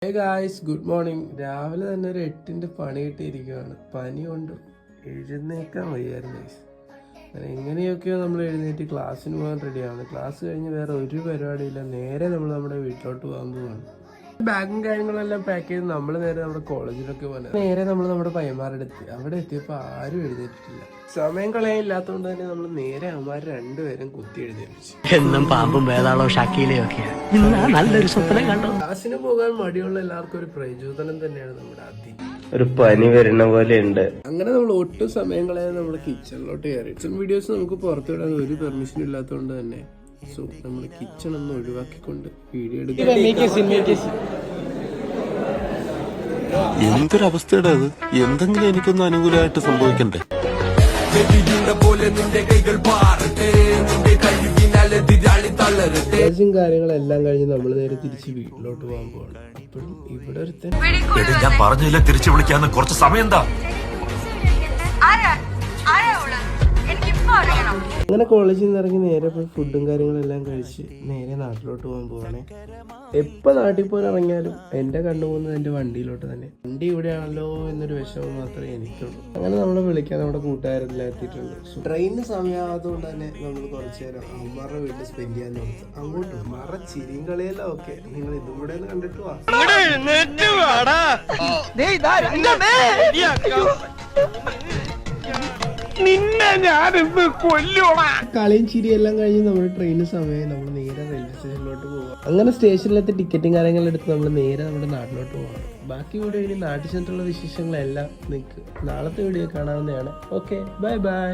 Hey guys, good morning. രാവിലെ തന്നെ ഒരു 8-ന്റെ പണി കിട്ടിയിരിക്കുകയാണ്. പനി കൊണ്ട് എഴുന്നേക്കാൻ വയ്യായിരുന്നു. അങ്ങനെ എങ്ങനെയൊക്കെയോ നമ്മൾ എഴുന്നേറ്റ് ക്ലാസ്സിന് പോകാൻ റെഡിയാണ്. ക്ലാസ് കഴിഞ്ഞ് വേറെ ഒരു പരിപാടിയില്ല. നേരെ നമ്മൾ നമ്മുടെ വീട്ടിലോട്ട് പോകാൻ പോവാണ്. ബാഗും കാര്യങ്ങളെല്ലാം പാക്ക് ചെയ്ത് നമ്മൾ നേരെ നമ്മുടെ കോളേജിലൊക്കെ പോകുന്നത്. നേരെ നമ്മൾ നമ്മുടെ പയ്യന്മാരുടെ അവിടെ എത്തിയപ്പോൾ ആരും എഴുന്നേറ്റിട്ടില്ല. സമയം കളയാനില്ലാത്തതുകൊണ്ട് തന്നെ നമ്മൾ നേരെ അവന്മാർ രണ്ടുപേരും കുത്തി എഴുന്നേൽപ്പിച്ചു. എന്നും പാമ്പും വേതാളോ ഷക്കീലയൊക്കെയാണ്. നല്ലൊരു സ്വപ്നം കണ്ടോ. ക്ലാസ്സിന് പോകാൻ മടിയുള്ള എല്ലാവർക്കും ഒരു പ്രചോദനം തന്നെയാണ് നമ്മുടെ അതി. ഒരു പനി വരുന്ന പോലെ ഉണ്ട്. അങ്ങനെ നമ്മൾ ഒട്ടും സമയം കളയാതെ നമ്മുടെ കിച്ചണിലോട്ട് കയറി. കിച്ചൺ വീഡിയോസ് നമുക്ക് പുറത്തുവിടാൻ ഒരു പെർമിഷൻ ഇല്ലാത്തതുകൊണ്ട് തന്നെ നമ്മൾ കിച്ചൺ ഒന്ന് ഒഴിവാക്കിക്കൊണ്ട് വീഡിയോ എടുക്കാം. എന്തൊരവസ്ഥയുടെ അത്. എന്തെങ്കിലും എനിക്കൊന്നും അനുകൂലമായിട്ട് സംഭവിക്കണ്ടേ. കാര്യങ്ങളെല്ലാം കഴിഞ്ഞ് നമ്മൾ നേരെ തിരിച്ച് വീട്ടിലോട്ട് പോകാൻ പോവാണ്. അപ്പോഴും ഇവിടെ ഒരുത്തൻ ഞാൻ പറഞ്ഞില്ല തിരിച്ചു വിളിക്കാന്ന്. കുറച്ച് സമയം എന്താ. അങ്ങനെ കോളേജിൽ നിന്ന് ഇറങ്ങി നേരെ പോയി ഫുഡും കാര്യങ്ങളെല്ലാം കഴിച്ച് നേരെ നാട്ടിലോട്ട് പോകാൻ പോവാണേ. എപ്പോൾ നാട്ടിൽ പോകാൻ ഇറങ്ങിയാലും എൻ്റെ കണ്ടു പോകുന്നത് എൻ്റെ വണ്ടിയിലോട്ട് തന്നെ. വണ്ടി ഇവിടെയാണല്ലോ എന്നൊരു വിഷമം മാത്രമേ എനിക്കുള്ളൂ. അങ്ങനെ നമ്മളെ വിളിക്കാൻ നമ്മുടെ കൂട്ടുകാരെല്ലാം എത്തിയിട്ടുണ്ട്. ട്രെയിനിന് സമയമാകാത്തതുകൊണ്ട് തന്നെ നമ്മൾ കുറച്ച് നേരം അമ്മമാരുടെ വീട്ടിൽ സ്പെൻഡ് ചെയ്യാൻ നോക്കും. അങ്ങോട്ട് മറ ചിരിയും കളിയെല്ലാം ഓക്കെ. നിങ്ങൾ ഇതും കൂടെ ഒന്ന് കണ്ടിട്ട് വാ. കളിയും ചിരിയെല്ലാം കഴിഞ്ഞ് നമ്മുടെ ട്രെയിന് സമയം നമ്മൾ നേരെ റെയിൽവേ സ്റ്റേഷനിലോട്ട് പോവാം. അങ്ങനെ സ്റ്റേഷനിലെത്തി ടിക്കറ്റും കാര്യങ്ങളും എടുത്ത് നമ്മൾ നേരെ നമ്മുടെ നാട്ടിലോട്ട് പോകണം. ബാക്കി വീഡിയോ ഇനി നാട്ടിൽ ചെന്നിട്ടുള്ള വിശേഷങ്ങളെല്ലാം നിങ്ങൾക്ക് നാളത്തെ വീഡിയോ കാണാവുന്നതാണ്. Okay, bye bye.